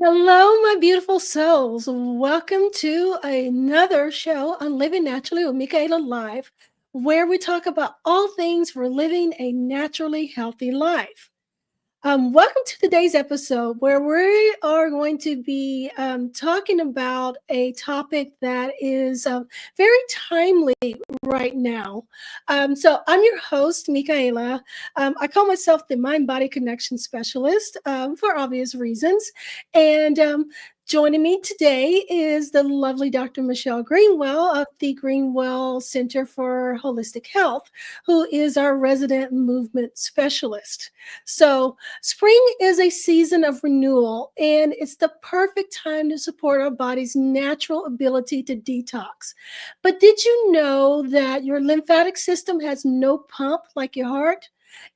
Hello, my beautiful souls. Welcome to another show on Living Naturally with Michaela Live, where we talk about all things for living a naturally healthy life. Welcome to today's episode where we are going to be talking about a topic that is very timely right now. So, I'm your host, Michaela. I call myself the Mind Body Connection Specialist for obvious reasons. And joining me today is the lovely Dr. Michelle Greenwell of the Greenwell Center for Holistic Health, who is our resident movement specialist. So, spring is a season of renewal, and it's the perfect time to support our body's natural ability to detox. But did you know that your lymphatic system has no pump like your heart?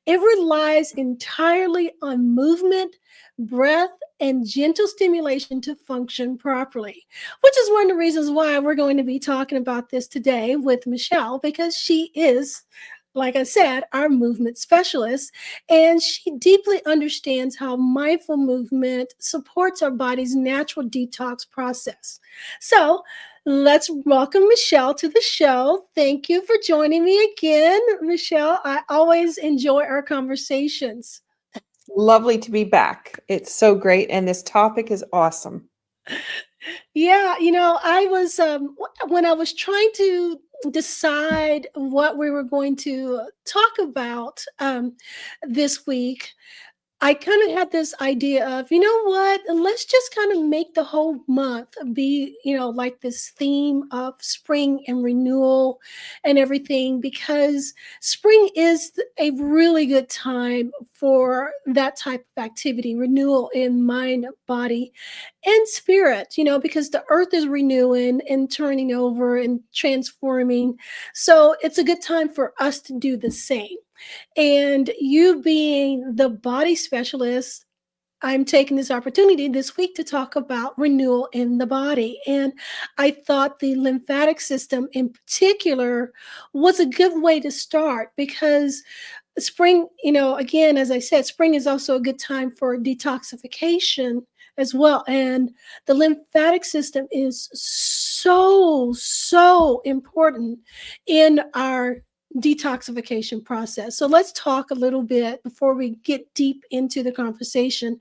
It relies entirely on movement, breath, and gentle stimulation to function properly, which is one of the reasons why we're going to be talking about this today with Michelle, because she is, like I said, our movement specialist, and she deeply understands how mindful movement supports our body's natural detox process. So, let's welcome Michelle to the show. Thank you for joining me again, Michelle. I always enjoy our conversations. Lovely to be back. It's so great. And this topic is awesome. Yeah, I was when I was trying to decide what we were going to talk about this week. I kind of had this idea of, you know what, let's just kind of make the whole month be, like this theme of spring and renewal and everything, because spring is a really good time for that type of activity, renewal in mind, body, and spirit, because the earth is renewing and turning over and transforming. So it's a good time for us to do the same. And you being the body specialist, I'm taking this opportunity this week to talk about renewal in the body. And I thought the lymphatic system in particular was a good way to start, because spring, again, as I said, spring is also a good time for detoxification as well. And the lymphatic system is so important in our detoxification process. So let's talk a little bit before we get deep into the conversation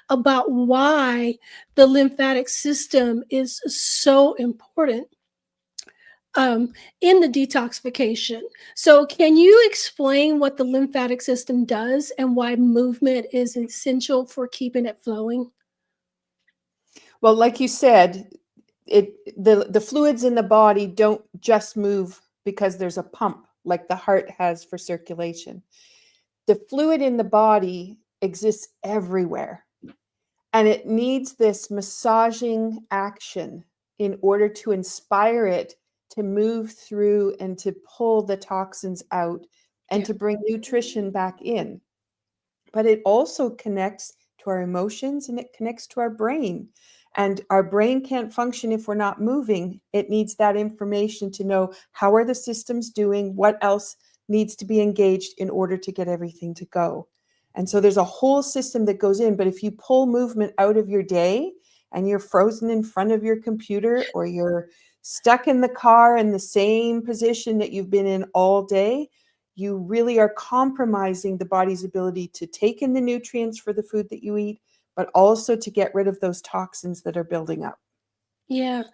about why the lymphatic system is so important in the detoxification. So can you explain what the lymphatic system does and why movement is essential for keeping it flowing? Well, like you said, the fluids in the body don't just move because there's a pump like the heart has for circulation. The fluid in the body exists everywhere, and it needs this massaging action in order to inspire it to move through and to pull the toxins out and Yeah. to bring nutrition back in. But it also connects to our emotions and it connects to our brain. And our brain can't function if we're not moving. It needs that information to know how are the systems doing, what else needs to be engaged in order to get everything to go. And so there's a whole system that goes in. But if you pull movement out of your day and you're frozen in front of your computer, or you're stuck in the car in the same position that you've been in all day, you really are compromising the body's ability to take in the nutrients for the food that you eat, but also to get rid of those toxins that are building up. Yeah.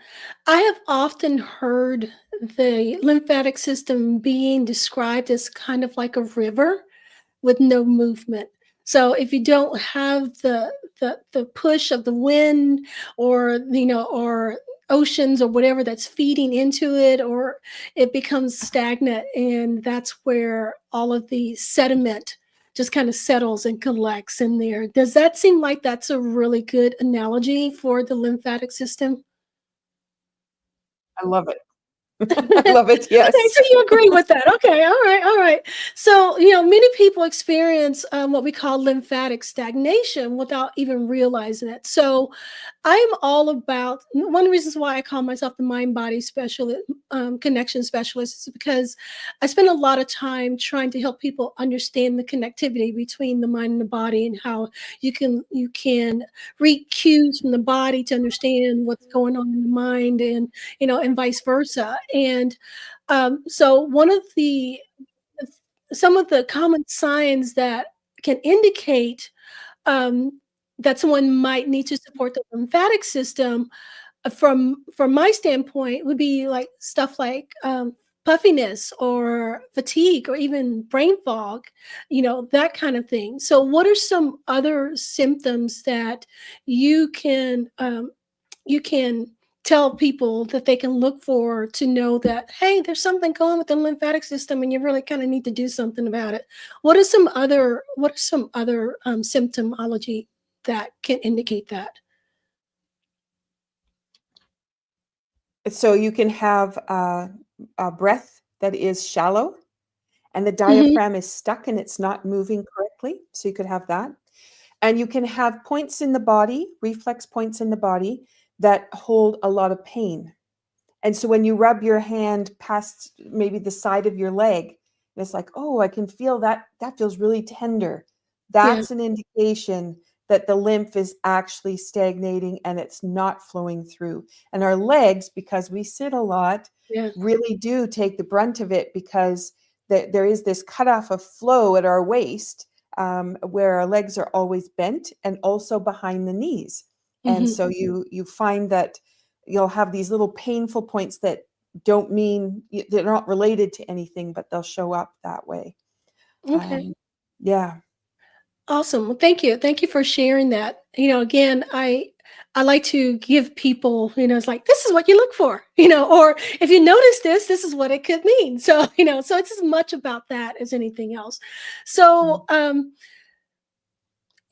I have often heard the lymphatic system being described as kind of like a river with no movement. So if you don't have the push of the wind, or oceans or whatever that's feeding into it, or it becomes stagnant, and that's where all of the sediment just kind of settles and collects in there. Does that seem like that's a really good analogy for the lymphatic system? I love it. I love it. Okay, Yes. so you agree with that. Okay, all right, all right. So, many people experience what we call lymphatic stagnation without even realizing it. So, I'm all about one of the reasons why I call myself the mind body specialist, connection specialist, is because I spend a lot of time trying to help people understand the connectivity between the mind and the body, and how you can read cues from the body to understand what's going on in the mind, and and vice versa. And so one of the some of the common signs that can indicate um, that someone might need to support the lymphatic system, from my standpoint, would be like stuff like puffiness or fatigue or even brain fog, that kind of thing. So, what are some other symptoms that you can um, you can tell people that they can look for to know that, hey, there's something going with the lymphatic system and you really kind of need to do something about it? What are some other symptomology that can indicate that? So you can have a breath that is shallow and the Hmm. diaphragm is stuck and it's not moving correctly. So you could have that. And you can have points in the body, reflex points in the body that hold a lot of pain. And so when you rub your hand past maybe the side of your leg, it's like, oh, I can feel that. That feels really tender. Yeah. That's an indication that the lymph is actually stagnating and it's not flowing through. And our legs, because we sit a lot, Yeah. really do take the brunt of it, because there is this cutoff of flow at our waist, where our legs are always bent and also behind the knees. And Hmm. so you find that you'll have these little painful points that don't mean they're not related to anything, but they'll show up that way. Okay. Um, yeah. Awesome. Well, thank you. Thank you for sharing that. Again, I like to give people, it's like, this is what you look for, or if you notice this, this is what it could mean. So, so it's as much about that as anything else. Mm. So,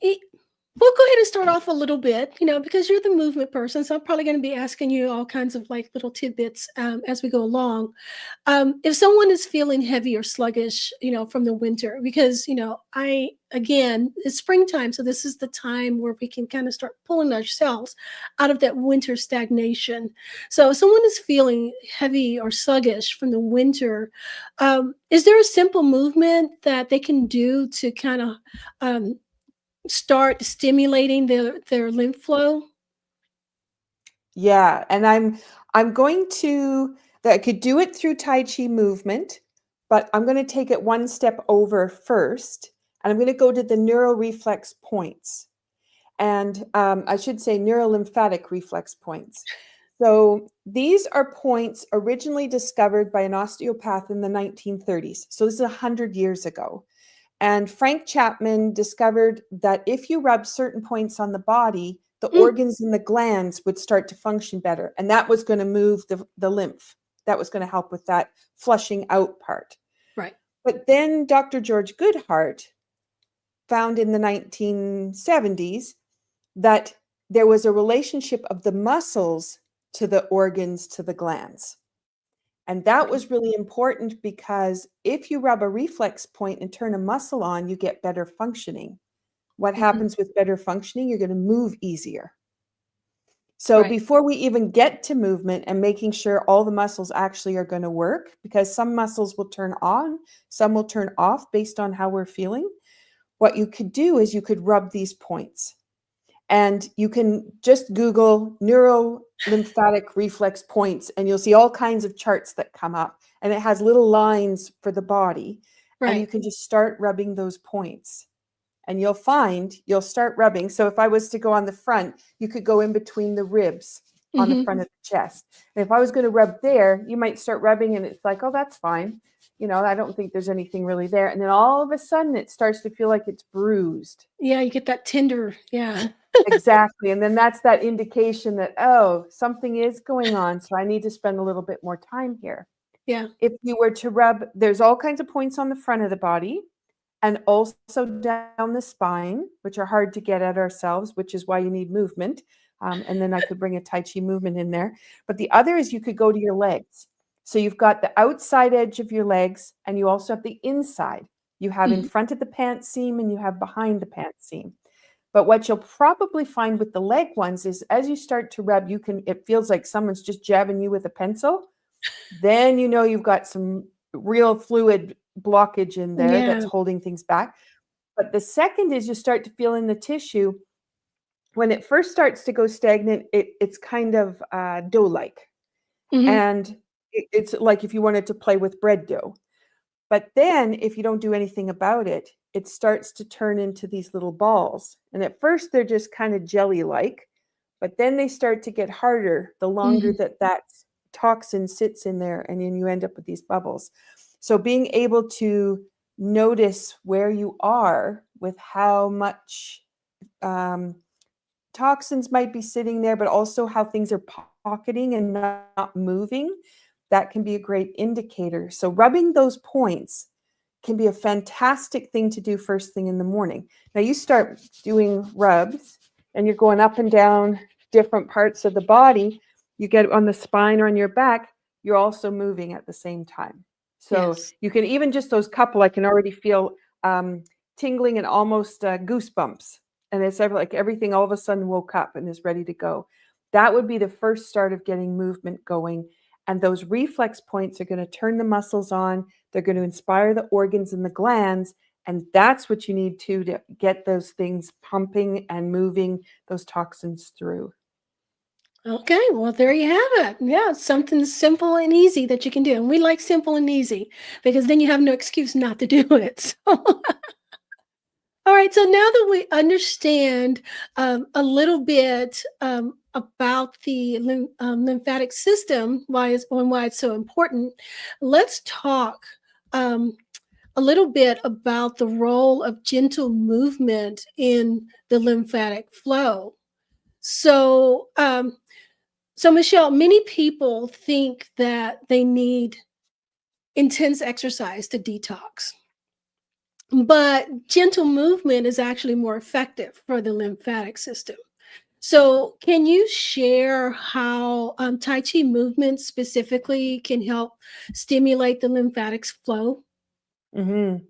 E we'll go ahead and start off a little bit, because you're the movement person, so I'm probably gonna be asking you all kinds of, like, little tidbits, as we go along. If someone is feeling heavy or sluggish, from the winter, because, it's springtime, so this is the time where we can kinda start pulling ourselves out of that winter stagnation. So if someone is feeling heavy or sluggish from the winter, is there a simple movement that they can do to kinda, um start stimulating their lymph flow? Yeah, and I'm going to that I could do it through Tai Chi movement, but I'm going to take it one step over first, and I'm going to go to the neural reflex points. And I should say neurolymphatic reflex points. So these are points originally discovered by an osteopath in the 1930s. So this is 100 years ago. And Frank Chapman discovered that if you rub certain points on the body, the Mm, organs and the glands would start to function better. And that was going to move the lymph. That was going to help with that flushing out part. right. But then Dr. George Goodhart found in the 1970s that there was a relationship of the muscles to the organs to the glands. And that Right. was really important, because if you rub a reflex point and turn a muscle on, you get better functioning. What Mhm. happens with better functioning? You're going to move easier. So Right. before we even get to movement and making sure all the muscles actually are going to work, because some muscles will turn on, some will turn off based on how we're feeling, what you could do is you could rub these points. And you can just Google neuro lymphatic reflex points, and you'll see all kinds of charts that come up. And it has little lines for the body. And you Right. can just start rubbing those points. And you'll find you'll start rubbing. So if I was to go on the front, you could go in between the ribs on the Mhm. front of the chest. And if I was going to rub there, you might start rubbing and it's like, oh, that's fine. I don't think there's anything really there. And then all of a sudden it starts to feel like it's bruised. Yeah, you get that tender, yeah. Exactly, and then that's that indication that, oh, something is going on, so I need to spend a little bit more time here. Yeah. If you were to rub, there's all kinds of points on the front of the body and also down the spine, which are hard to get at ourselves, which is why you need movement. And then I could bring a Tai Chi movement in there. But the other is you could go to your legs. So you've got the outside edge of your legs, and you also have the inside. You have in Mhm. front of the pant seam and you have behind the pant seam. But what you'll probably find with the leg ones is as you start to rub, it feels like someone's just jabbing you with a pencil. Then you know you've got some real fluid blockage in there that's Yeah. holding things back. But the second is you start to feel in the tissue. When it first starts to go stagnant, it's kind of dough-like. Hmm. And it's like if you wanted to play with bread dough. But then if you don't do anything about it, it starts to turn into these little balls. And at first they're just kind of jelly-like, but then they start to get harder the longer Hmm. that toxin sits in there, and then you end up with these bubbles. So being able to notice where you are with how much toxins might be sitting there, but also how things are pocketing and not moving, that can be a great indicator. So rubbing those points can be a fantastic thing to do first thing in the morning. Now you start doing rubs and you're going up and down different parts of the body. You get on the spine or on your back, you're also moving at the same time. So Yes. you can even just those couple, I can already feel tingling and almost goosebumps. And it's like everything all of a sudden woke up and is ready to go. That would be the first start of getting movement going. And those reflex points are going to turn the muscles on. They're going to inspire the organs and the glands. And that's what you need to get those things pumping and moving those toxins through. Okay, well, there you have it. Yeah, something simple and easy that you can do. And we like simple and easy because then you have no excuse not to do it. So, all right, so now that we understand a little bit about the lymphatic system, why it's so important, let's talk um, a little bit about the role of gentle movement in the lymphatic flow. So, so Michelle, many people think that they need intense exercise to detox. But gentle movement is actually more effective for the lymphatic system. So, can you share how Tai Chi movement specifically can help stimulate the lymphatic flow? Mm-hmm.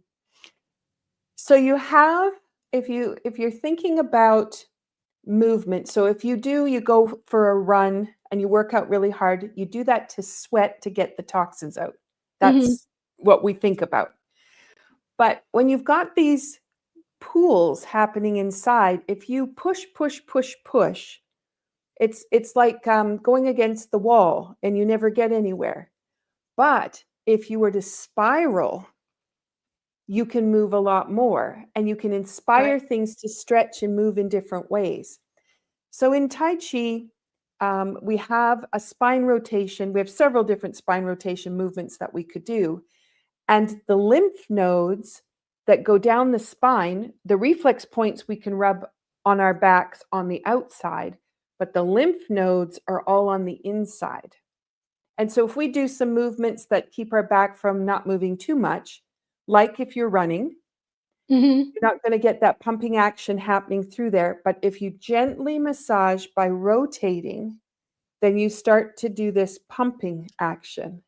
So you have, if you're thinking about movement, so if you go for a run and you work out really hard, you do that to sweat to get the toxins out. Hmm. That's what we think about. But when you've got these pools happening inside, if you push, push, push, push, it's like going against the wall and you never get anywhere. But if you were to spiral, you can move a lot more and you can Right. inspire things to stretch and move in different ways. So in Tai Chi, we have a spine rotation. We have several different spine rotation movements that we could do. And the lymph nodes that go down the spine, the reflex points we can rub on our backs on the outside, but the lymph nodes are all on the inside. And so if we do some movements that keep our back from not moving too much, like if you're running, Hmm. you're not going to get that pumping action happening through there. But if you gently massage by rotating, then you start to do this pumping action.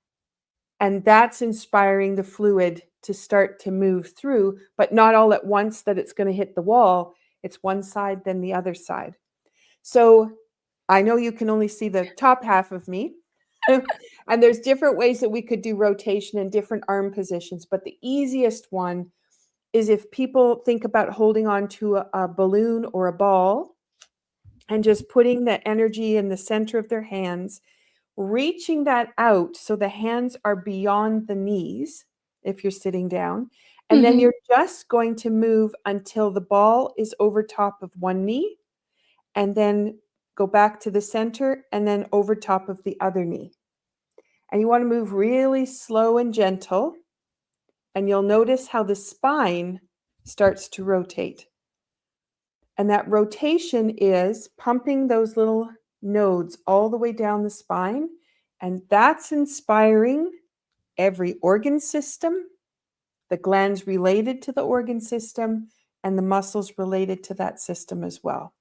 And that's inspiring the fluid to start to move through, but not all at once that it's going to hit the wall. It's one side, then the other side. So I know you can only see the top half of me. And there's different ways that we could do rotation and different arm positions. But the easiest one is if people think about holding on to a balloon or a ball and just putting the energy in the center of their hands, reaching that out so the hands are beyond the knees if you're sitting down. And then Hmm. you're just going to move until the ball is over top of one knee and then go back to the center and then over top of the other knee. And you want to move really slow and gentle. And you'll notice how the spine starts to rotate. And that rotation is pumping those little nodes all the way down the spine. And that's inspiring every organ system, the glands related to the organ system, and the muscles related to that system as well.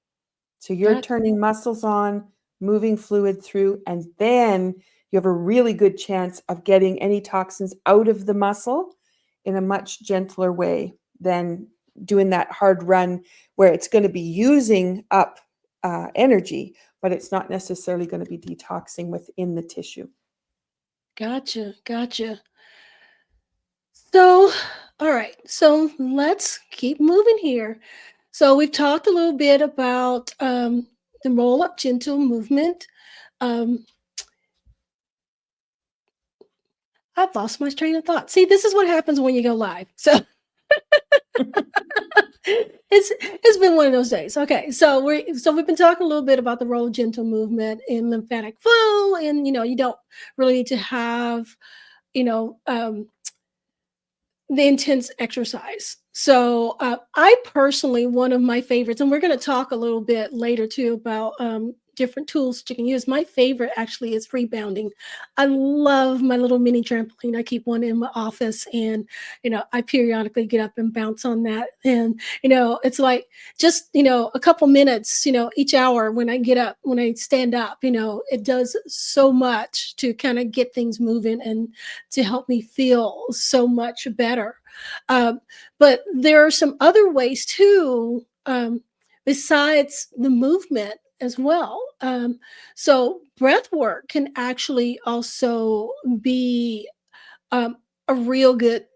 So you're That's turning muscles on, moving fluid through, and then you have a really good chance of getting any toxins out of the muscle in a much gentler way than doing that hard run where it's going to be using up energy, but it's not necessarily going to be detoxing within the tissue. Gotcha. Gotcha. So, all right. So let's keep moving here. So we've talked a little bit about the role of gentle movement. Um, I've lost my train of thought. See, this is what happens when you go live. So it's been one of those days. Okay, so we've been talking a little bit about the role of gentle movement in lymphatic flow, and you don't really need to have you know the intense exercise. So I personally, one of my favorites, and we're going to talk a little bit later too about different tools that you can use. My favorite actually is rebounding. I love my little mini trampoline. I keep one in my office, and I periodically get up and bounce on that. And it's like just a couple minutes, each hour when I get up, when I stand up, it does so much to kind of get things moving and to help me feel so much better. But there are some other ways too, besides the movement as well. So breath work can actually also be a real good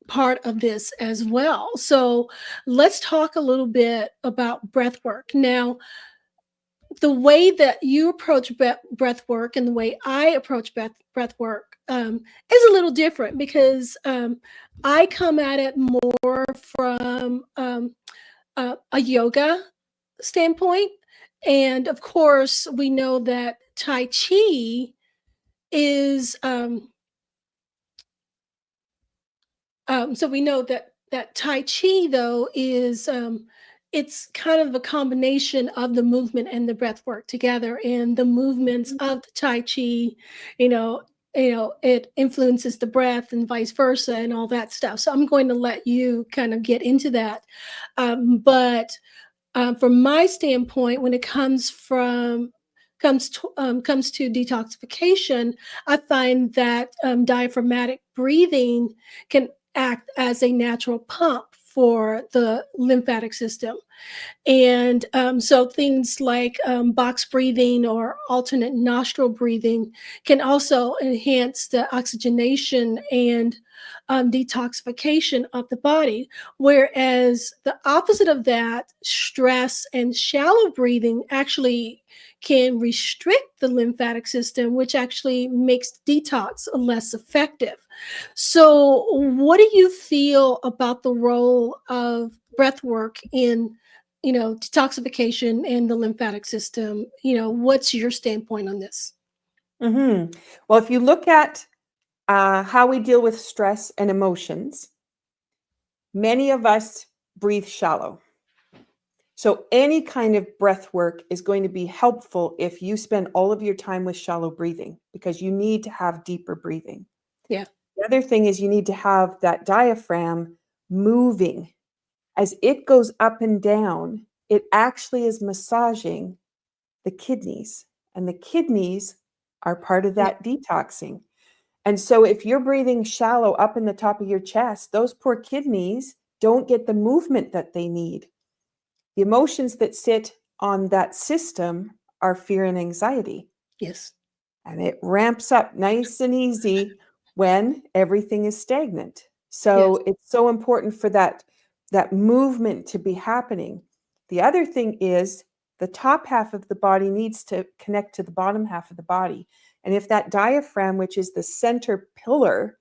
part of this as well. So let's talk a little bit about breath work. Now, the way that you approach breath work and the way I approach breath work is a little different because I come at it more from a yoga standpoint. And of course, we know that Tai Chi is so we know that Tai Chi though is it's kind of a combination of the movement and the breath work together. And the movements of the Tai Chi, you know, it influences the breath and vice versa and all that stuff. So I'm going to let you kind of get into that. But from my standpoint, when it comes to detoxification, I find that diaphragmatic breathing can act as a natural pump for the lymphatic system. And so things like box breathing or alternate nostril breathing can also enhance the oxygenation and detoxification of the body. Whereas the opposite of that, stress and shallow breathing actually can restrict the lymphatic system, which actually makes detox less effective. So, what do you feel about the role of breath work in detoxification and the lymphatic system? What's your standpoint on this? Well, if you look at how we deal with stress and emotions, many of us breathe shallow. So any kind of breath work is going to be helpful if you spend all of your time with shallow breathing, because you need to have deeper breathing. Yeah. The other thing is you need to have that diaphragm moving. As it goes up and down, it actually is massaging the kidneys, and the kidneys are part of Yeah. that detoxing. And so if you're breathing shallow up in the top of your chest, those poor kidneys don't get the movement that they need. The emotions that sit on that system are fear and anxiety. Yes. And it ramps up nice and easy when everything is stagnant. Yes. So it's so important for that movement to be happening. The other thing is the top half of the body needs to connect to the bottom half of the body. And if that diaphragm, which is the center pillar,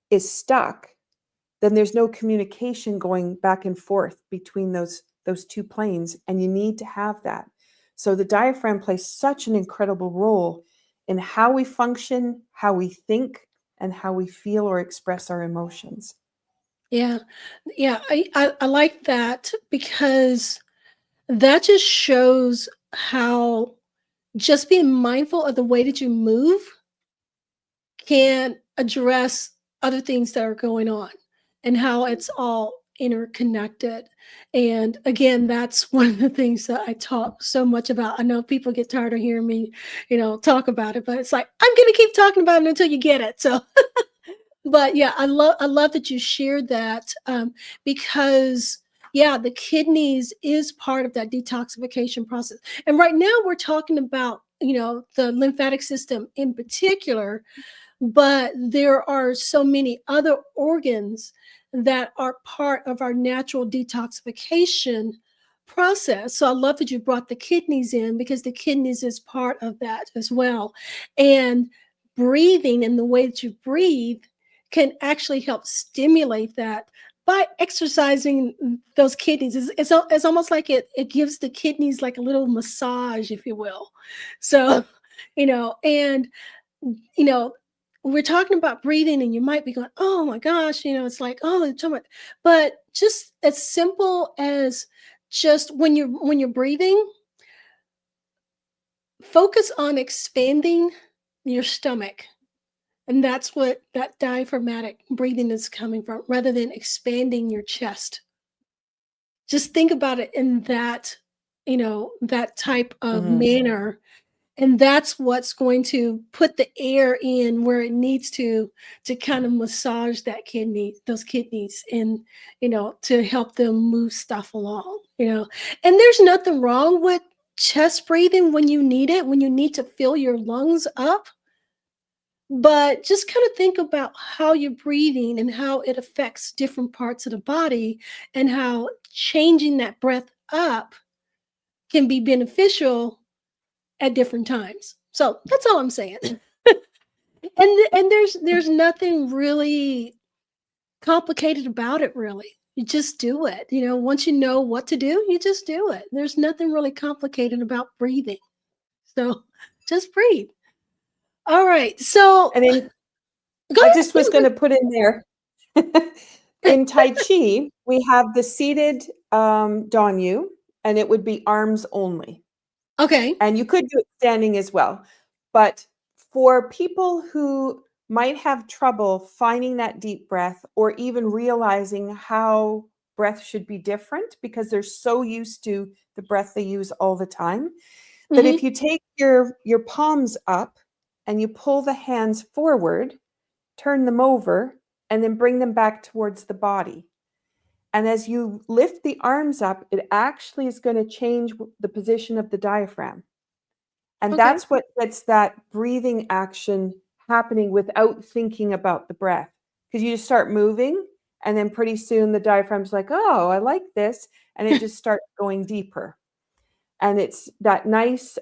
is stuck, then there's no communication going back and forth between those two planes, and you need to have that. So the diaphragm plays such an incredible role in how we function, how we think, and how we feel or express our emotions. Yeah. Yeah. I like that because that just shows how just being mindful of the way that you move can address other things that are going on and how it's all interconnected. And again, that's one of the things that I talk so much about. I know people get tired of hearing me, talk about it, but it's like I'm going to keep talking about it until you get it. So, but yeah, I love that you shared that because yeah, the kidneys is part of that detoxification process. And right now we're talking about, the lymphatic system in particular, but there are so many other organs that are part of our natural detoxification process. So I love that you brought the kidneys in, because the kidneys is part of that as well. And breathing and the way that you breathe can actually help stimulate that by exercising those kidneys. It's almost like it gives the kidneys like a little massage, if you will. So, and you know, we're talking about breathing, and you might be going, "Oh my gosh," it's like, "Oh, it's so much." But just as simple as, just when you're breathing, focus on expanding your stomach. And that's what that diaphragmatic breathing is coming from, rather than expanding your chest. Just think about it in that type of Mhm. manner. And that's what's going to put the air in where it needs to kind of massage those kidneys, and, to help them move stuff along. And there's nothing wrong with chest breathing when you need it, when you need to fill your lungs up. But just kind of think about how you're breathing and how it affects different parts of the body, and how changing that breath up can be beneficial at different times. So that's all I'm saying. And there's nothing really complicated about it, really. You just do it. Once you know what to do, you just do it. There's nothing really complicated about breathing. So just breathe. All right. So And in go I ahead. just was gonna put in there, in Tai Chi, we have the seated, Danyu, and it would be arms only. Okay. And you could do it standing as well. But for people who might have trouble finding that deep breath, or even realizing how breath should be different because they're so used to the breath they use all the time, that if Hmm. you take your palms up and you pull the hands forward, turn them over, and then bring them back towards the body. And as you lift the arms up, it actually is going to change the position of the diaphragm. And Okay. that's what gets that breathing action happening without thinking about the breath. Because you just start moving, and then pretty soon the diaphragm's like, oh, I like this. And it just starts going deeper. And it's that nice,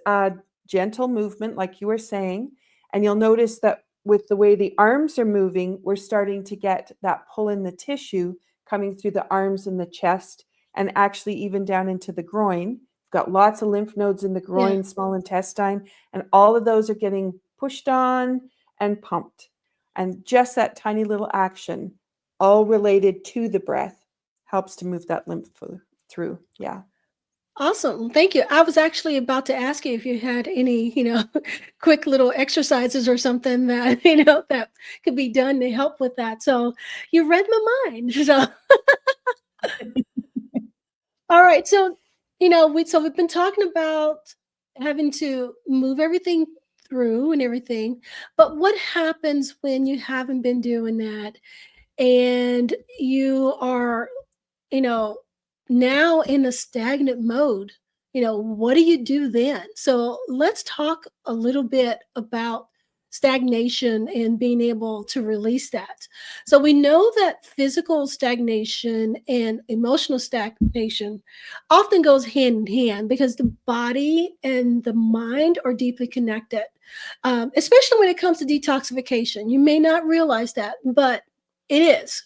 gentle movement, like you were saying. And you'll notice that with the way the arms are moving, we're starting to get that pull in the tissue coming through the arms and the chest, and actually even down into the groin. We've got lots of lymph nodes in the Yeah. groin, small intestine, and all of those are getting pushed on and pumped. And just that tiny little action, all related to the breath, helps to move that lymph through. Yeah. Awesome. Thank you. I was actually about to ask you if you had any, quick little exercises or something that, that could be done to help with that. So you read my mind. So, all right. So, we've been talking about having to move everything through and everything. But what happens when you haven't been doing that, and you are, you know, now in a stagnant mode? What do you do then? So let's talk a little bit about stagnation and being able to release that. So we know that physical stagnation and emotional stagnation often goes hand in hand, because the body and the mind are deeply connected, especially when it comes to detoxification. You may not realize that, but it is.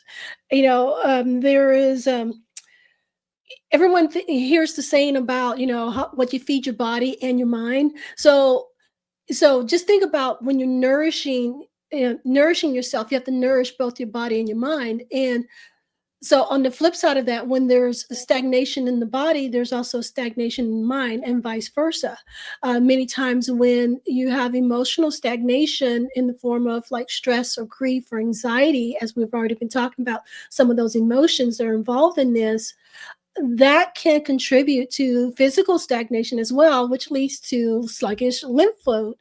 There is everyone hears the saying about, what you feed your body and your mind. So just think about when you're nourishing yourself, you have to nourish both your body and your mind. And so on the flip side of that, when there's stagnation in the body, there's also stagnation in the mind, and vice versa. Many times when you have emotional stagnation in the form of like stress or grief or anxiety, as we've already been talking about, some of those emotions that are involved in this, that can contribute to physical stagnation as well, which leads to sluggish lymph flow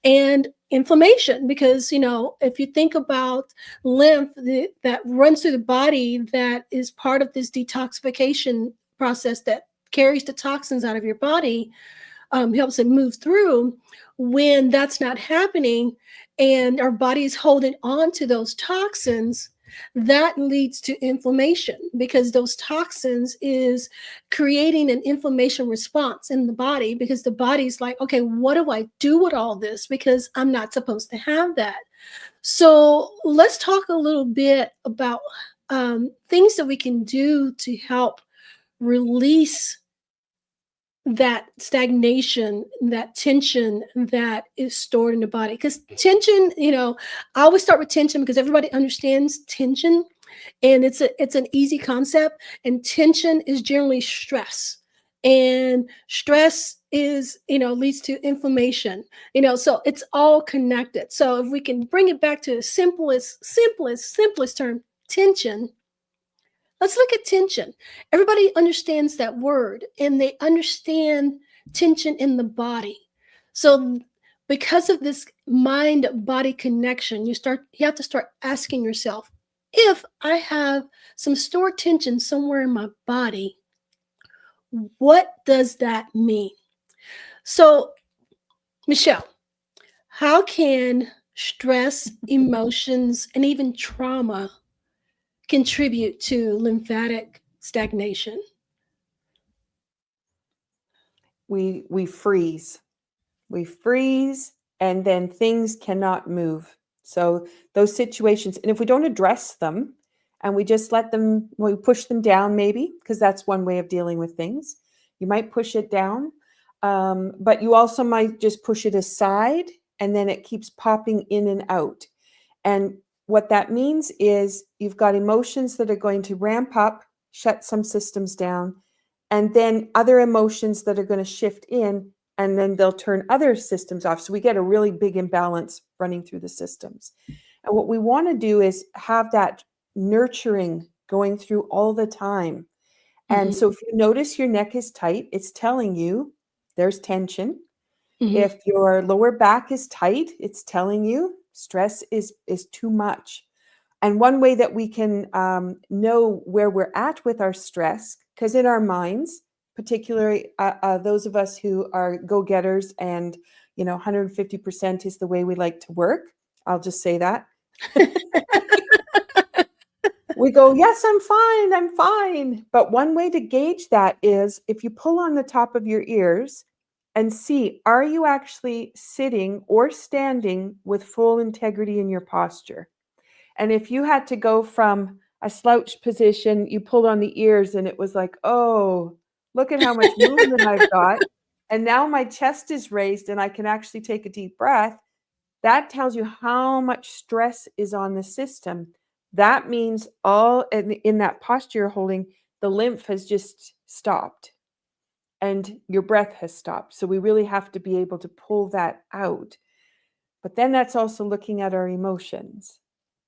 and inflammation. Because, if you think about lymph that runs through the body, that is part of this detoxification process that carries the toxins out of your body, helps it move through. When that's not happening and our body is holding on to those toxins, that leads to inflammation, because those toxins is creating an inflammation response in the body, because the body's like, okay, what do I do with all this, because I'm not supposed to have that. So let's talk a little bit about things that we can do to help release that stagnation, that tension that is stored in the body. Because tension, I always start with tension because everybody understands tension, and it's an easy concept. And tension is generally stress, and stress is leads to inflammation. So it's all connected. So if we can bring it back to the simplest term, tension. Let's look at tension. Everybody understands that word, and they understand tension in the body. So because of this mind body connection, you have to start asking yourself, if I have some stored tension somewhere in my body, what does that mean? So, Michelle, how can stress, emotions, and even trauma contribute to lymphatic stagnation? We freeze. We freeze, and then things cannot move. So those situations, and if we don't address them and we just let them, we push them down maybe, because that's one way of dealing with things. You might push it down, but you also might just push it aside, and then it keeps popping in and out. And what that means is you've got emotions that are going to ramp up, shut some systems down, and then other emotions that are going to shift in, and then they'll turn other systems off. So we get a really big imbalance running through the systems. And what we want to do is have that nurturing going through all the time. And Mhm, so if you notice your neck is tight, it's telling you there's tension. mhm, If your lower back is tight, it's telling you stress is too much. And one way that we can know where we're at with our stress, because in our minds, particularly those of us who are go-getters and 150% is the way we like to work. I'll just say that. We go, yes, I'm fine. But one way to gauge that is if you pull on the top of your ears and see, are you actually sitting or standing with full integrity in your posture? And if you had to go from a slouched position, you pulled on the ears and it was like, oh, look at how much movement I've got. And now my chest is raised and I can actually take a deep breath. That tells you how much stress is on the system. That means all in that posture you're holding, the lymph has just stopped and your breath has stopped. So we really have to be able to pull that out. But then that's also looking at our emotions.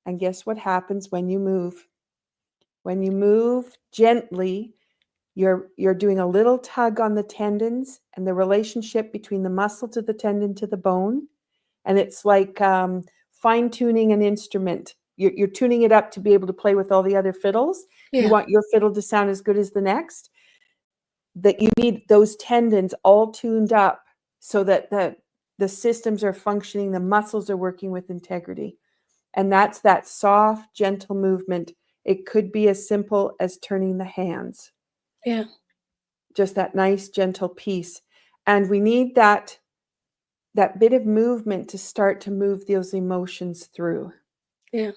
And guess what happens when you move? When you move gently, you're doing a little tug on the tendons and the relationship between the muscle to the tendon to the bone. And it's like fine tuning an instrument. You're tuning it up to be able to play with all the other fiddles. You yeah, want your fiddle to sound as good as the next. That you need those tendons all tuned up so that the systems are functioning, the muscles are working with integrity. And that's that soft, gentle movement. It could be as simple as turning the hands, yeah, just that nice, gentle piece. And we need that bit of movement to start to move those emotions through. yeah.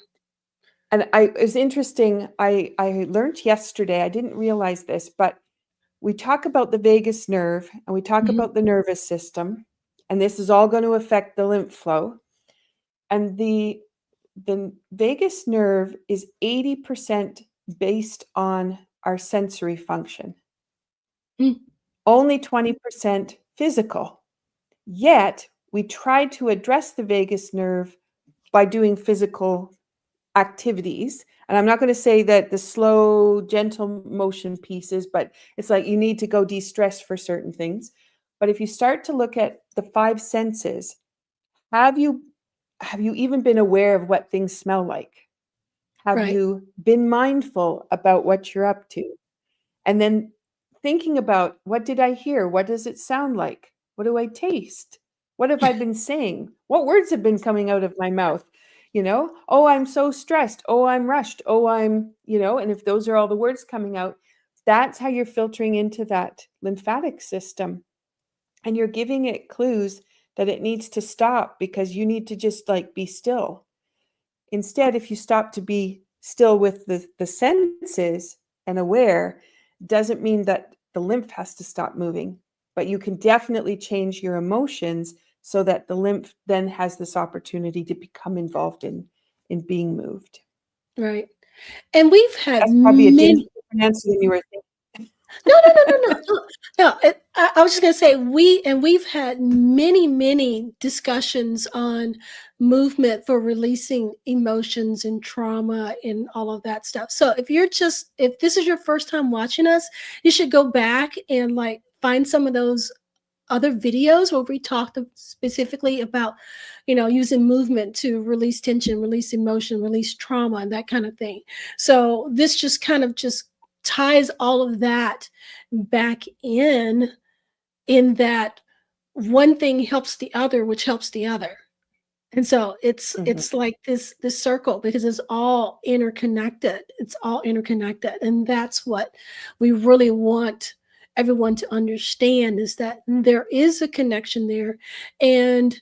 And it was interesting. I learned yesterday, I didn't realize this, but we talk about the vagus nerve and we talk Mhm, about the nervous system, and this is all going to affect the lymph flow. And the vagus nerve is 80% based on our sensory function, mm, only 20% physical. Yet we try to address the vagus nerve by doing physical activities. And I'm not going to say that the slow, gentle motion pieces, but it's like you need to go de-stress for certain things. But if you start to look at the five senses, have you even been aware of what things smell like? Have Right. you been mindful about what you're up to? And then thinking about, what did I hear? What does it sound like? What do I taste? What have I been saying? What words have been coming out of my mouth? Oh, I'm so stressed. Oh, I'm rushed. Oh, and if those are all the words coming out, that's how you're filtering into that lymphatic system. And you're giving it clues that it needs to stop because you need to just like be still. Instead, if you stop to be still with the senses and aware, doesn't mean that the lymph has to stop moving, but you can definitely change your emotions so that the lymph then has this opportunity to become involved in being moved. Right. And we've had That's probably a many. different answer than you were No, no, no, no, no, no. No, I was just gonna say we've had many discussions on movement for releasing emotions and trauma and all of that stuff. So if this is your first time watching us, you should go back and like find some of those other videos where we talked specifically about, using movement to release tension, release emotion, release trauma, and that kind of thing. So this just kind of just ties all of that back in that one thing helps the other, which helps the other. And so it's saying. it's like this circle because it's all interconnected. It's all interconnected. And that's what we really want everyone to understand is that there is a connection there. And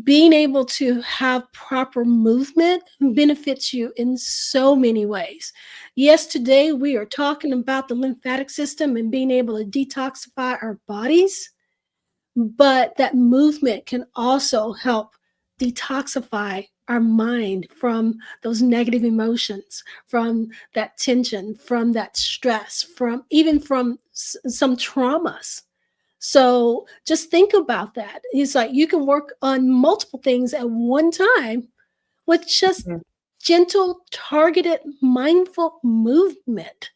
being able to have proper movement benefits you in so many ways. Yes, today we are talking about the lymphatic system and being able to detoxify our bodies, but that movement can also help detoxify our mind from those negative emotions, from that tension, from that stress, from even from some traumas. So just think about that. It's like you can work on multiple things at one time with just Mhm, gentle, targeted, mindful movement.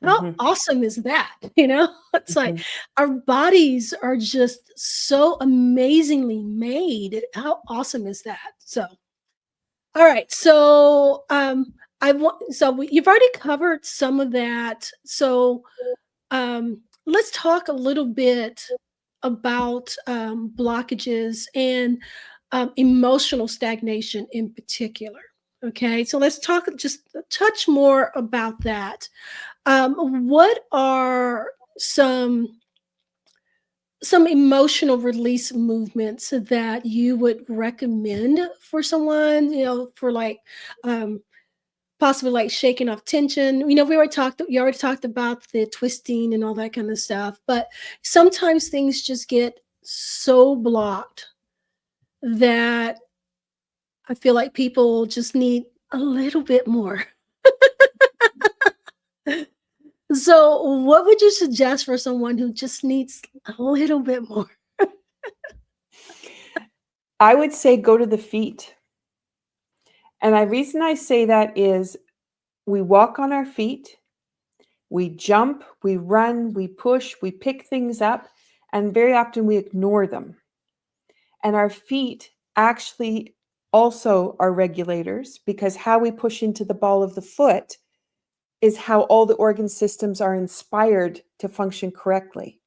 How mhm, awesome is that? You know, it's like mhm, our bodies are just so amazingly made. How awesome is that? So, all right. So, you've already covered some of that. So, let's talk a little bit about blockages and emotional stagnation in particular. Okay. So let's talk just touch more about that. What are some some emotional release movements that you would recommend for someone, for like um, possibly like shaking off tension? You already talked about the twisting and all that kind of stuff, but sometimes things just get so blocked that I feel like people just need a little bit more. So, what would you suggest for someone who just needs a little bit more? I would say go to the feet. And the reason I say that is we walk on our feet, we jump, we run, we push, we pick things up, and very often we ignore them. And our feet actually also are regulators because how we push into the ball of the foot is how all the organ systems are inspired to function correctly.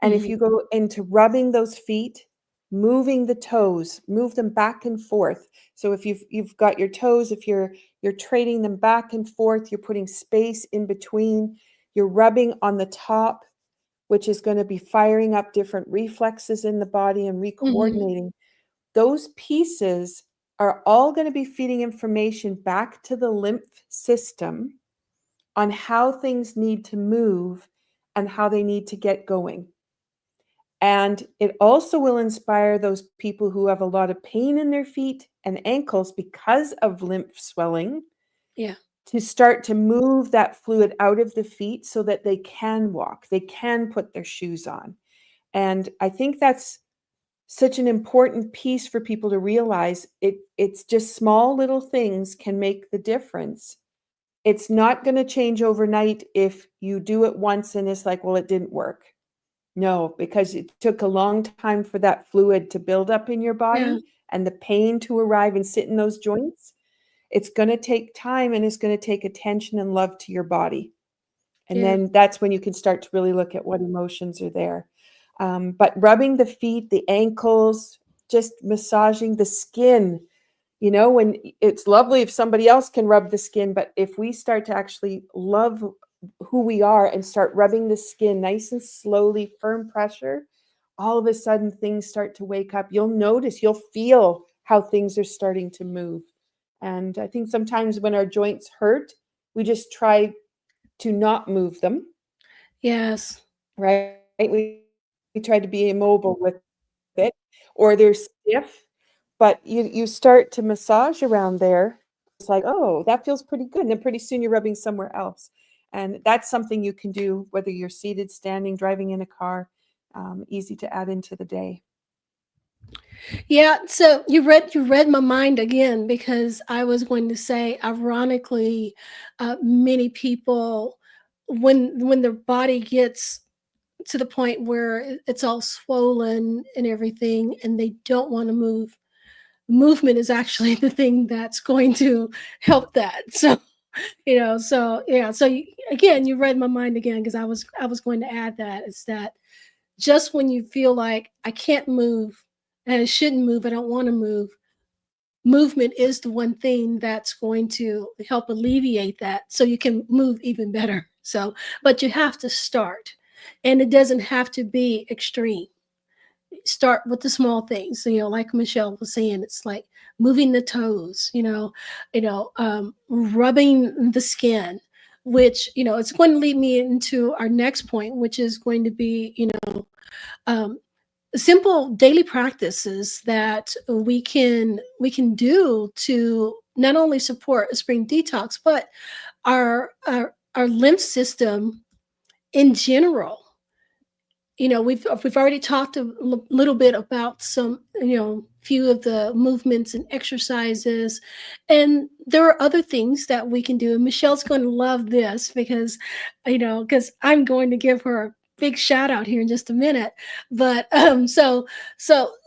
And if Mhm, you go into rubbing those feet, moving the toes, move them back and forth. So if you've got your toes, if you're trading them back and forth, you're putting space in between, you're rubbing on the top, which is going to be firing up different reflexes in the body and mhm, recoordinating. Those pieces are all going to be feeding information back to the lymph system on how things need to move and how they need to get going. And it also will inspire those people who have a lot of pain in their feet and ankles because of lymph swelling yeah. to start to move that fluid out of the feet so that they can walk, they can put their shoes on. And I think that's such an important piece for people to realize. It's just small little things can make the difference It's not going to change overnight if you do it once and it's like, well, it didn't work. No, because it took a long time for that fluid to build up in your Yeah. body and the pain to arrive and sit in those joints. It's going to take time and it's going to take attention and love to your body. And Yeah. then that's when you can start to really look at what emotions are there. But rubbing the feet, the ankles, just massaging the skin, when it's lovely if somebody else can rub the skin, but if we start to actually love who we are and start rubbing the skin nice and slowly, firm pressure, all of a sudden things start to wake up. You'll notice, you'll feel how things are starting to move. And I think sometimes when our joints hurt, we just try to not move them, Yes. right? We try to be immobile with it, or they're stiff, but you start to massage around there. It's like, oh, that feels pretty good. And then pretty soon you're rubbing somewhere else. And that's something you can do whether you're seated, standing, driving in a car, easy to add into the day. Yeah, so you read my mind again because I was going to say, ironically, many people, when their body gets to the point where it's all swollen and everything, and they don't want to move, movement is actually the thing that's going to help that. So so yeah, so again, you read my mind again because I was going to add that is that just when you feel like I can't move and I shouldn't move, I don't want to move, movement is the one thing that's going to help alleviate that so you can move even better. So, but you have to start, and it doesn't have to be extreme. Start with the small things. So, like Michelle was saying, it's like moving the toes, rubbing the skin, which, it's going to lead me into our next point, which is going to be, um, simple daily practices that we can do to not only support a spring detox, but our lymph system in general. We've already talked a little bit about some, few of the movements and exercises, and there are other things that we can do. And Michelle's going to love this because I'm going to give her a big shout out here in just a minute. But so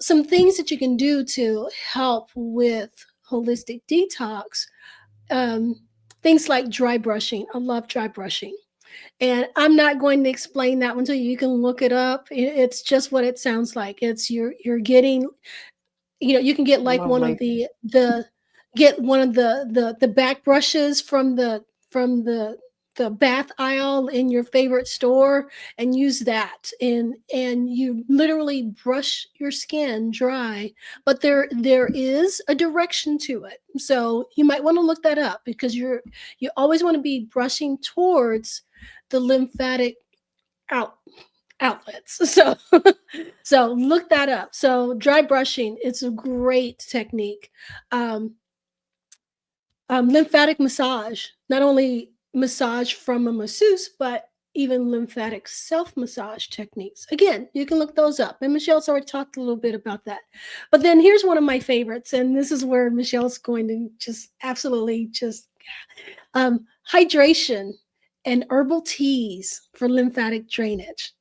some things that you can do to help with holistic detox. Um, Things like dry brushing. I love dry brushing, and I'm not going to explain that one to you. You can look it up. It's just what it sounds like. It's you're getting, you can get like one of Lovely. the get one of the back brushes from the bath aisle in your favorite store and use that, and you literally brush your skin dry, but there is a direction to it, so you might want to look that up because you always want to be brushing towards the lymphatic out outlets. So look that up. So dry brushing, it's a great technique. Um, Lymphatic massage, not only massage from a masseuse, but even lymphatic self massage techniques. Again, you can look those up. And Michelle's already talked a little bit about that. But then here's one of my favorites, and this is where Michelle's going to just absolutely just hydration and herbal teas for lymphatic drainage.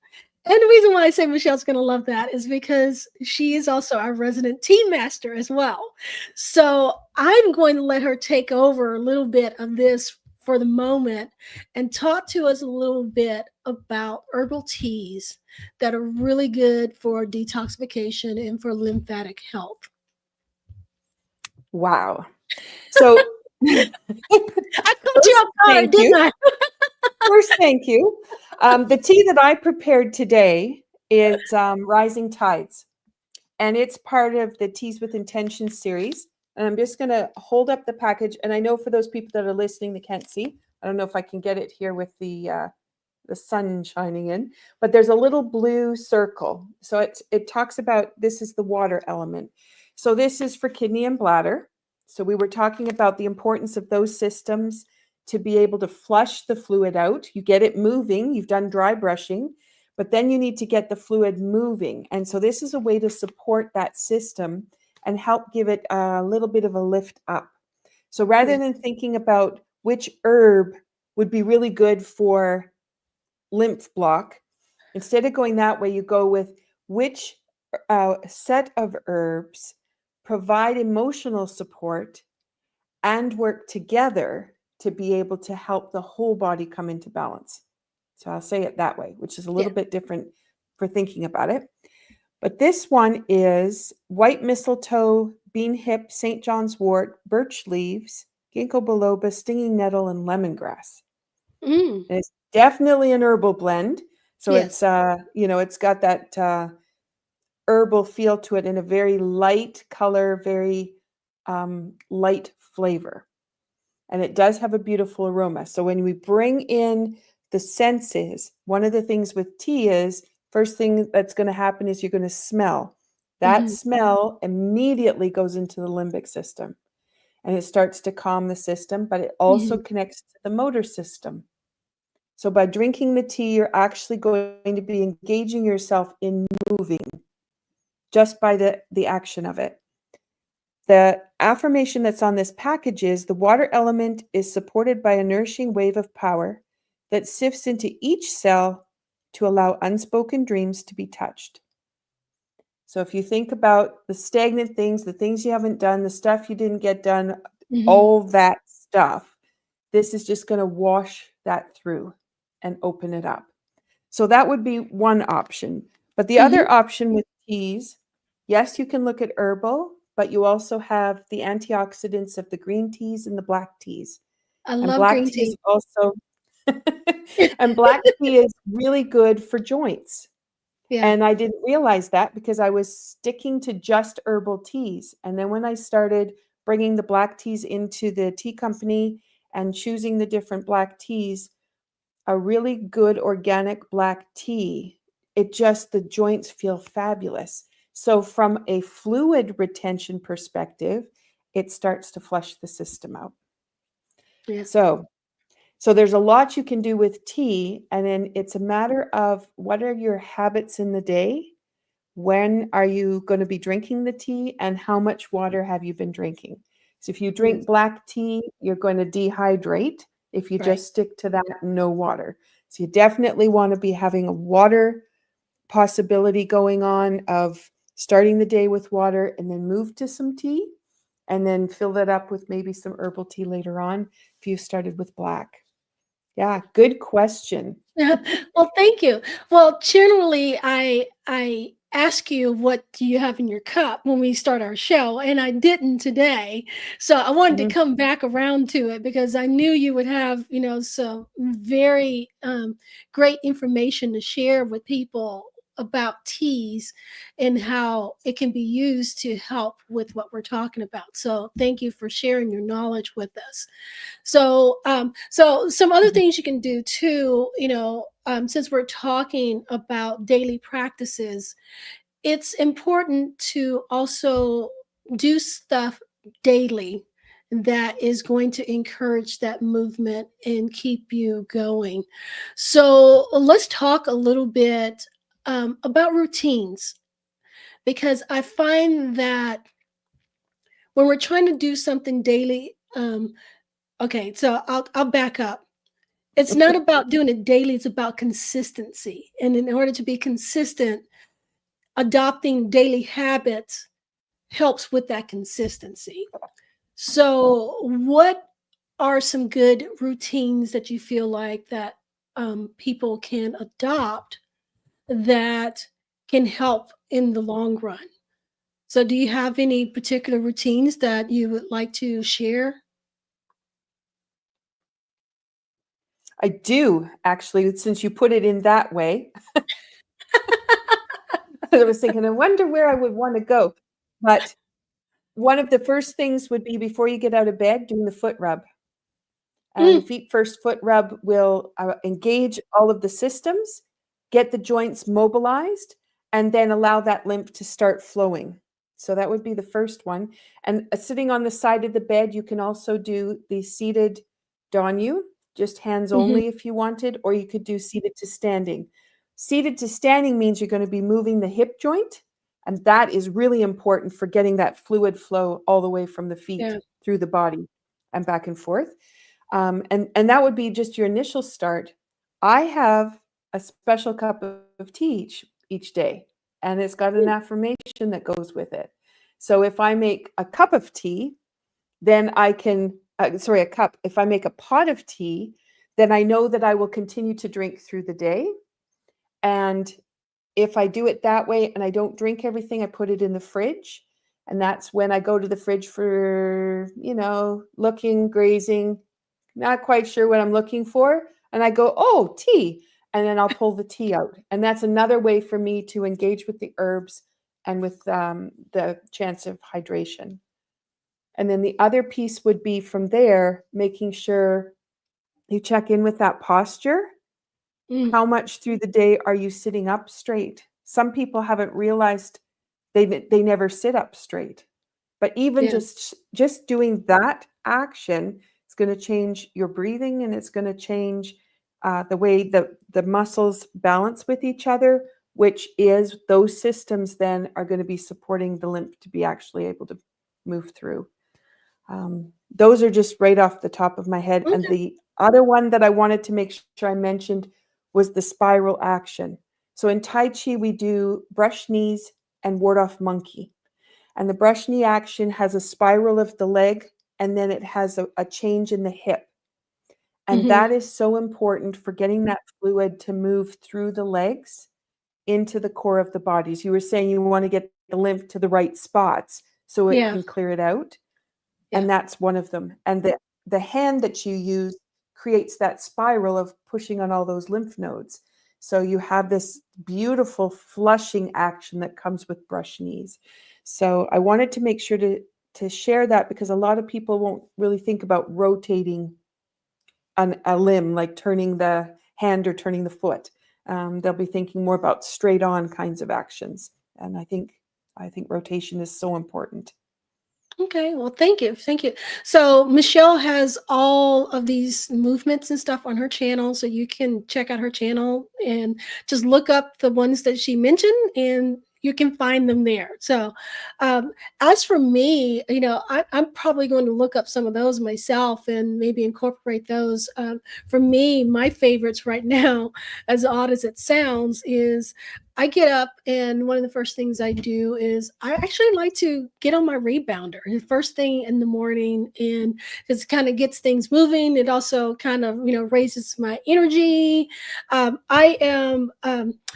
And the reason why I say Michelle's going to love that is because she is also our resident tea master as well. So I'm going to let her take over a little bit of this for the moment and talk to us a little bit about herbal teas that are really good for detoxification and for lymphatic health. Wow. So, I caught you first, off guard, thank didn't you. I? First, thank you. The tea that I prepared today is Rising Tides, and it's part of the Teas with Intention series. And I'm just going to hold up the package. And I know for those people that are listening, they can't see. I don't know if I can get it here with the sun shining in, but there's a little blue circle. So it talks about this is the water element. So this is for kidney and bladder. So we were talking about the importance of those systems to be able to flush the fluid out. You get it moving, you've done dry brushing, but then you need to get the fluid moving. And so this is a way to support that system and help give it a little bit of a lift up. So rather Yeah. than thinking about which herb would be really good for lymph block, instead of going that way, you go with which set of herbs provide emotional support and work together to be able to help the whole body come into balance. So I'll say it that way, which is a Yeah. little bit different for thinking about it. But this one is white mistletoe, bean hip, St. John's wort, birch leaves, ginkgo biloba, stinging nettle, and lemongrass. Mm. And it's definitely an herbal blend. So Yes. it's it's got that herbal feel to it in a very light color, very light flavor. And it does have a beautiful aroma. So when we bring in the senses, one of the things with tea is first thing that's going to happen is you're going to smell. That Hmm. smell immediately goes into the limbic system and it starts to calm the system, but it also Hmm. connects to the motor system. So by drinking the tea, you're actually going to be engaging yourself in moving just by the action of it. The affirmation that's on this package is the water element is supported by a nourishing wave of power that sifts into each cell to allow unspoken dreams to be touched. So if you think about the stagnant things, the things you haven't done, the stuff you didn't get done, Hmm. all that stuff, this is just going to wash that through and open it up. So that would be one option. But the Hmm. other option with teas, yes, you can look at herbal, but you also have the antioxidants of the green teas and the black teas. I And love black green tea is tea. also and black tea is really good for joints. Yeah. And I didn't realize that because I was sticking to just herbal teas. And then when I started bringing the black teas into the tea company and choosing the different black teas, a really good organic black tea, it just, the joints feel fabulous. So from a fluid retention perspective, it starts to flush the system out. Yeah. So there's a lot you can do with tea, and then it's a matter of what are your habits in the day? When are you going to be drinking the tea, and how much water have you been drinking? So if you drink Yes. black tea, you're going to dehydrate. If you Right. just stick to that, no water. So you definitely want to be having a water possibility going on of starting the day with water and then move to some tea and then fill that up with maybe some herbal tea later on if you started with black. Yeah, good question. Yeah. Well, thank you. Well, generally, I ask you what do you have in your cup when we start our show, and I didn't today. So I wanted to Mhm. come back around to it because I knew you would have, some very great information to share with people about teas and how it can be used to help with what we're talking about. So thank you for sharing your knowledge with us. So some other Mhm. things you can do too, since we're talking about daily practices, it's important to also do stuff daily that is going to encourage that movement and keep you going. So let's talk a little bit about routines because I find that when we're trying to do something daily, okay, so I'll back up. It's not about doing it daily, it's about consistency. And in order to be consistent, adopting daily habits helps with that consistency. So, what are some good routines that you feel like that people can adopt that can help in the long run? So, do you have any particular routines that you would like to share? I do actually, since you put it in that way. I was thinking, I wonder where I would want to go. But one of the first things would be before you get out of bed, doing the foot rub. And the Mm, feet first foot rub will engage all of the systems, get the joints mobilized, and then allow that lymph to start flowing. So that would be the first one. And sitting on the side of the bed, you can also do the seated Donu, just hands mhm, only if you wanted, or you could do seated to standing. Seated to standing means you're going to be moving the hip joint, and that is really important for getting that fluid flow all the way from the feet yeah. through the body and back and forth. And that would be just your initial start. I have a special cup of tea each day, and it's got an affirmation that goes with it. So if I make a cup of tea, then I can, sorry, a cup. If I make a pot of tea, then I know that I will continue to drink through the day. And if I do it that way and I don't drink everything, I put it in the fridge. And that's when I go to the fridge for, looking, grazing, not quite sure what I'm looking for. And I go, oh, tea. And then I'll pull the tea out. And that's another way for me to engage with the herbs and with the chance of hydration. And then the other piece would be from there, making sure you check in with that posture. Mm. How much through the day are you sitting up straight? Some people haven't realized they never sit up straight. But even Yeah. just doing that action, it's going to change your breathing, and it's going to change the way the muscles balance with each other, which is those systems then are going to be supporting the lymph to be actually able to move through. Those are just right off the top of my head. And Okay. the other one that I wanted to make sure I mentioned was the spiral action. So in Tai Chi, we do brush knees and ward off monkey. And the brush knee action has a spiral of the leg, and then it has a change in the hip. And Mm-hmm. that is so important for getting that fluid to move through the legs into the core of the bodies. You were saying you want to get the lymph to the right spots so it Yeah. can clear it out. Yeah. And that's one of them. And the hand that you use creates that spiral of pushing on all those lymph nodes. So you have this beautiful flushing action that comes with brush knees. So I wanted to make sure to share that, because a lot of people won't really think about rotating a limb, like turning the hand or turning the foot. They'll be thinking more about straight on kinds of actions. And I think rotation is so important. Okay, well, thank you. Thank you. So, Michelle has all of these movements and stuff on her channel. So, you can check out her channel and just look up the ones that she mentioned, and you can find them there. So, um, as for me, I'm probably going to look up some of those myself and maybe incorporate those. For me, my favorites right now, as odd as it sounds, is I get up, and one of the first things I do is I actually like to get on my rebounder the first thing in the morning, and it kind of gets things moving. It also kind of raises my energy. I am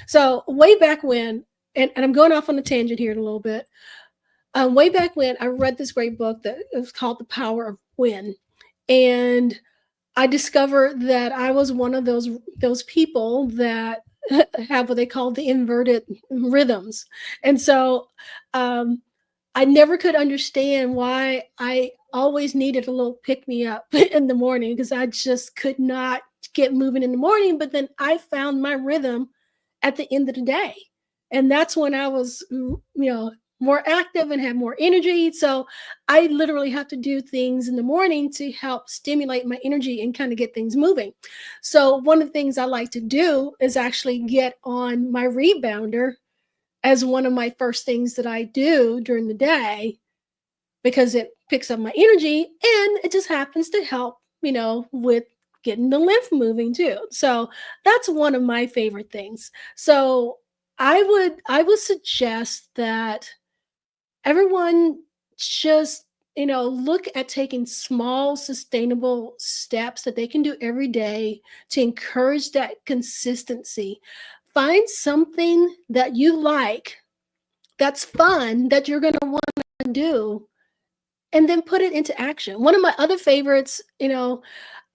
so way back when, and I'm going off on a tangent here in a little bit. Way back when, I read this great book that was called The Power of When, and I discovered that I was one of those people that have what they call the inverted rhythms. And so um, I never could understand why I always needed a little pick me up in the morning, because I just could not get moving in the morning. But then I found my rhythm at the end of the day. And that's when I was, more active and had more energy. So I literally have to do things in the morning to help stimulate my energy and kind of get things moving. So one of the things I like to do is actually get on my rebounder as one of my first things that I do during the day, because it picks up my energy and it just happens to help, with getting the lymph moving too. So that's one of my favorite things. So I would suggest that everyone just look at taking small sustainable steps that they can do every day to encourage that consistency. Find something that you like, that's fun, that you're going to want to do, and then put it into action. One of my other favorites,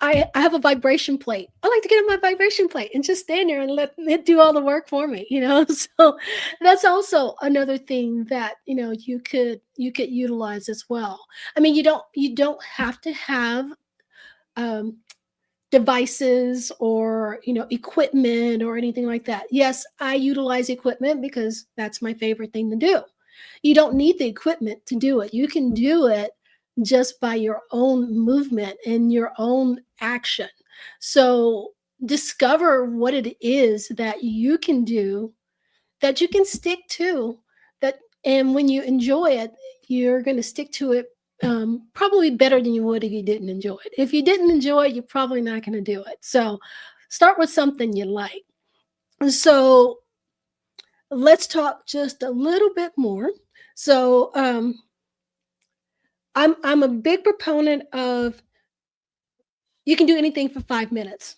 I have a vibration plate. I like to get on my vibration plate and just stand there and let it do all the work for me. So that's also another thing that you could utilize as well. I mean, you don't have to have um, devices or equipment or anything like that. Yes, I utilize equipment because that's my favorite thing to do. You don't need the equipment to do it. You can do it just by your own movement and your own action. So discover what it is that you can do, that you can stick to, that and when you enjoy it, you're going to stick to it probably better than you would if you didn't enjoy it. If you didn't enjoy it, you're probably not going to do it. So start with something you like. So let's talk just a little bit more. So I'm a big proponent of you can do anything for 5 minutes.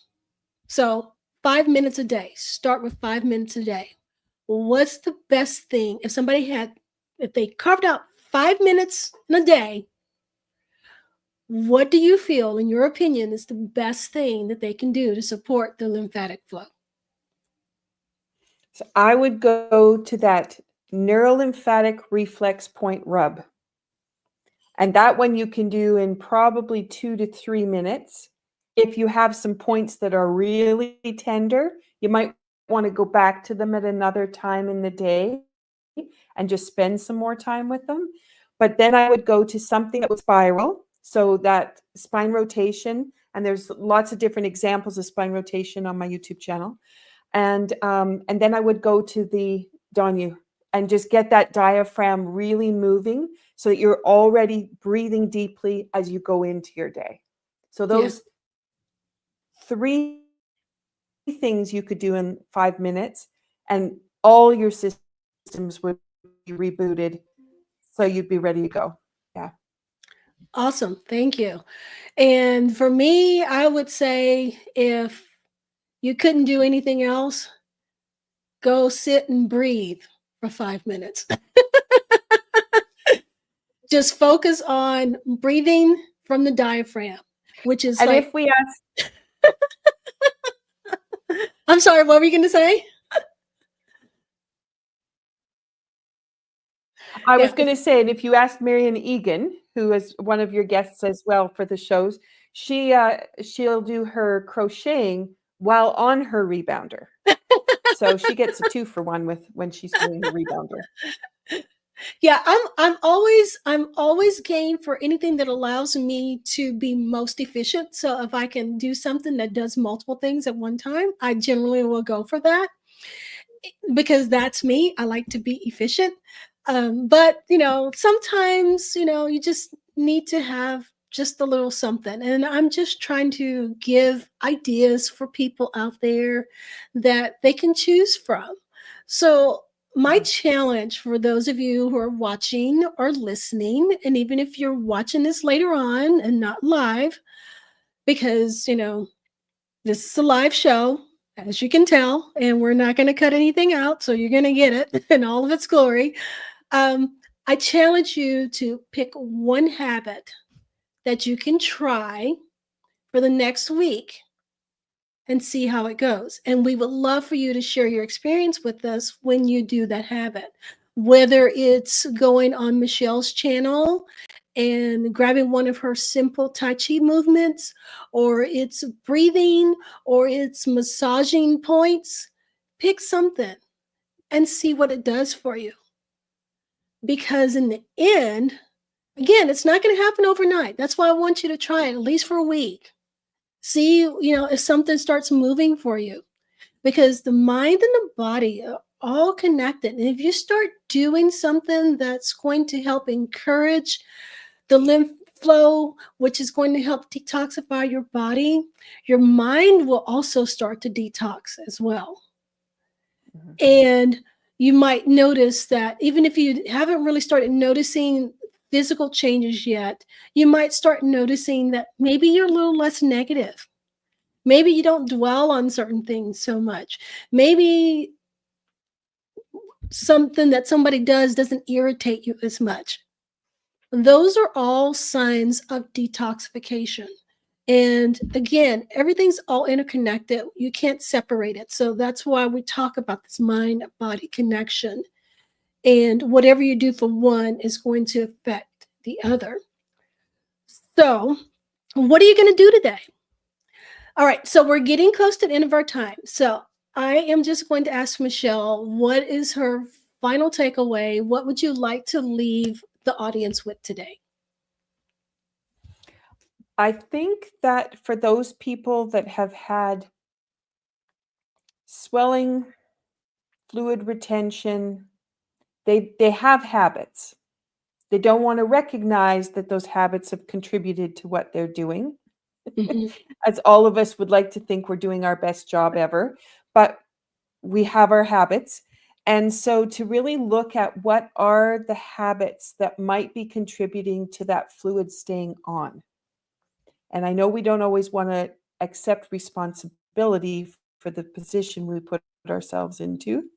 So 5 minutes a day. Start with 5 minutes a day. What's the best thing if they carved out 5 minutes in a day? What do you feel, in your opinion, is the best thing that they can do to support the lymphatic flow? So I would go to that neurolymphatic reflex point rub. And that one you can do in probably 2 to 3 minutes. If you have some points that are really tender, you might want to go back to them at another time in the day and just spend some more time with them. But then I would go to something that would spiral. So that spine rotation, and there's lots of different examples of spine rotation on my YouTube channel. And then I would go to the Donu and just get that diaphragm really moving so that you're already breathing deeply as you go into your day. So Yeah. those 3 things you could do in 5 minutes, and all your systems would be rebooted, so you'd be ready to go. Yeah. Awesome. Thank you. And for me, I would say if you couldn't do anything else, go sit and breathe for 5 minutes. Just focus on breathing from the diaphragm, which is And like, if we ask, I'm sorry, what were you going to say? I Yeah. was going to say, and if you ask Marian Egan, who is one of your guests as well for the shows, she'll do her crocheting while on her rebounder. So she gets a 2-for-1 with when she's doing her rebounder. Yeah, I'm always game for anything that allows me to be most efficient. So if I can do something that does multiple things at one time, I generally will go for that because that's me. I like to be efficient. But sometimes you just need to have just a little something. And I'm just trying to give ideas for people out there that they can choose from. So my Mhm. challenge for those of you who are watching or listening, and even if you're watching this later on and not live, because this is a live show, as you can tell, and we're not going to cut anything out, so you're going to get it in all of its glory. I challenge you to pick one habit that you can try for the next week and see how it goes. And we would love for you to share your experience with us when you do that habit, whether it's going on Michelle's channel and grabbing one of her simple Tai Chi movements, or it's breathing, or it's massaging points. Pick something and see what it does for you. Because in the end, again, it's not going to happen overnight. That's why I want you to try it at least for a week. See, if something starts moving for you, because the mind and the body are all connected. And if you start doing something that's going to help encourage the lymph flow, which is going to help detoxify your body, your mind will also start to detox as well. Mhm. And you might notice that even if you haven't really started noticing physical changes yet, you might start noticing that maybe you're a little less negative. Maybe you don't dwell on certain things so much. Maybe something that somebody does doesn't irritate you as much. Those are all signs of detoxification. And again, everything's all interconnected. You can't separate it. So that's why we talk about this mind body connection. And whatever you do for one is going to affect the other. So, what are you going to do today? All right. So, we're getting close to the end of our time. So, I am just going to ask Michelle, what is her final takeaway? What would you like to leave the audience with today? I think that for those people that have had swelling, fluid retention, they have habits. They don't want to recognize that those habits have contributed to what they're doing. Mhm. As all of us would like to think we're doing our best job ever, but we have our habits. And so to really look at what are the habits that might be contributing to that fluid staying on. And I know we don't always want to accept responsibility for the position we put ourselves into.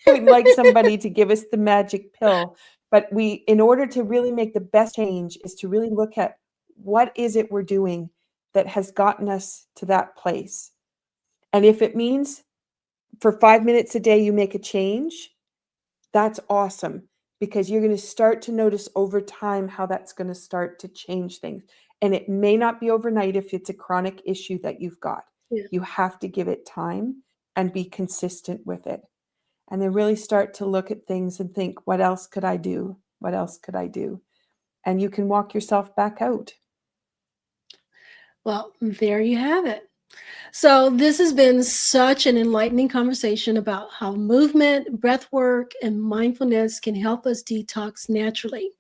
We'd like somebody to give us the magic pill, but in order to really make the best change, is to really look at what is it we're doing that has gotten us to that place. And if it means for 5 minutes a day you make a change, that's awesome, because you're going to start to notice over time how that's going to start to change things. And it may not be overnight if it's a chronic issue that you've got. Yeah. You have to give it time and be consistent with it. And then really start to look at things and think, what else could I do? What else could I do? And you can walk yourself back out. Well, there you have it. So, this has been such an enlightening conversation about how movement, breath work, and mindfulness can help us detox naturally.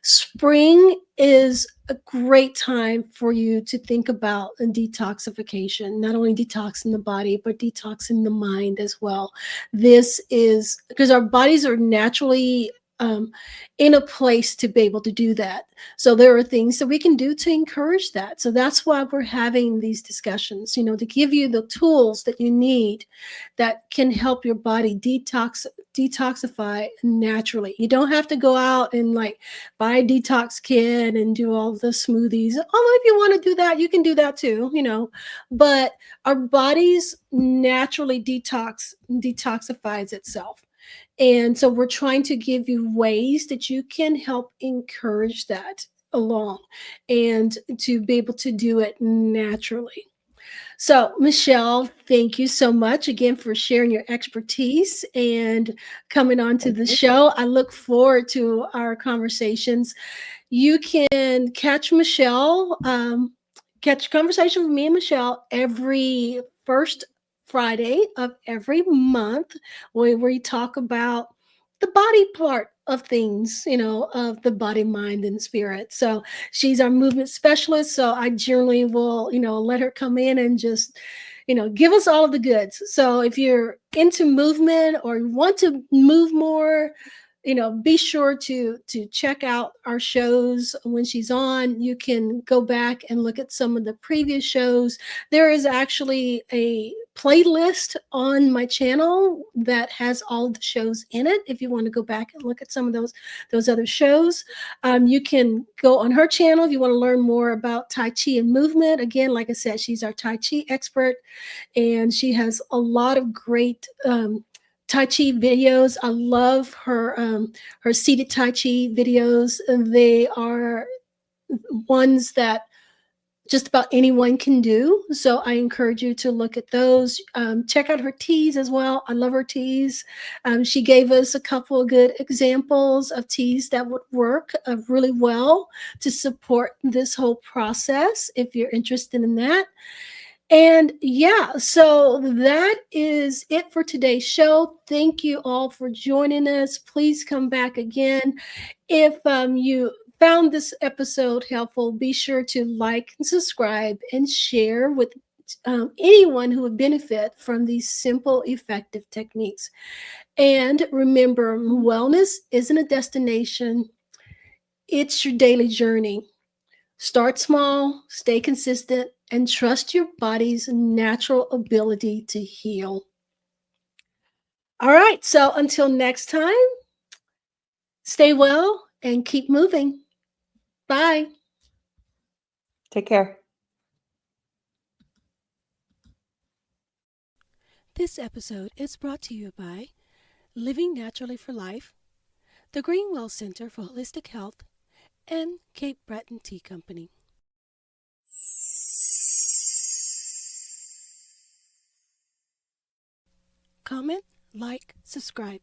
Spring is a great time for you to think about a detoxification, not only detoxing the body, but detoxing the mind as well. This is because our bodies are naturally um, in a place to be able to do that. So there are things that we can do to encourage that. So that's why we're having these discussions, to give you the tools that you need that can help your body detoxify naturally. You don't have to go out and like buy a detox kit and do all the smoothies. Although if you want to do that, you can do that too. But our bodies naturally detoxifies itself. And so we're trying to give you ways that you can help encourage that along and to be able to do it naturally. So, Michelle, thank you so much again for sharing your expertise and coming on to Thank the you. show. I look forward to our conversations. You can catch a conversation with me and Michelle every first Friday of every month where we talk about the body part of things, of the body, mind, and spirit. So she's our movement specialist. So I generally will, let her come in and just, give us all of the goods. So if you're into movement or want to move more, be sure to check out our shows when she's on. You can go back and look at some of the previous shows. There is actually a playlist on my channel that has all the shows in it. If you want to go back and look at some of those other shows, you can go on her channel if you want to learn more about Tai Chi and movement. Again, like I said, she's our Tai Chi expert, and she has a lot of great Tai Chi videos. I love her seated Tai Chi videos. They are ones that just about anyone can do. So I encourage you to look at those. Check out her teas as well. I love her teas. She gave us a couple of good examples of teas that would work really well to support this whole process if you're interested in that. And yeah, so that is it for today's show. Thank you all for joining us. Please come back again. If you found this episode helpful, be sure to like and subscribe and share with anyone who would benefit from these simple, effective techniques. And remember, wellness isn't a destination, it's your daily journey. Start small, stay consistent, and trust your body's natural ability to heal. All right, so until next time, stay well and keep moving. Bye. Take care. This episode is brought to you by Living Naturally for Life, the Greenwell Center for Holistic Health, and Cape Breton Tea Company. Comment, like, subscribe.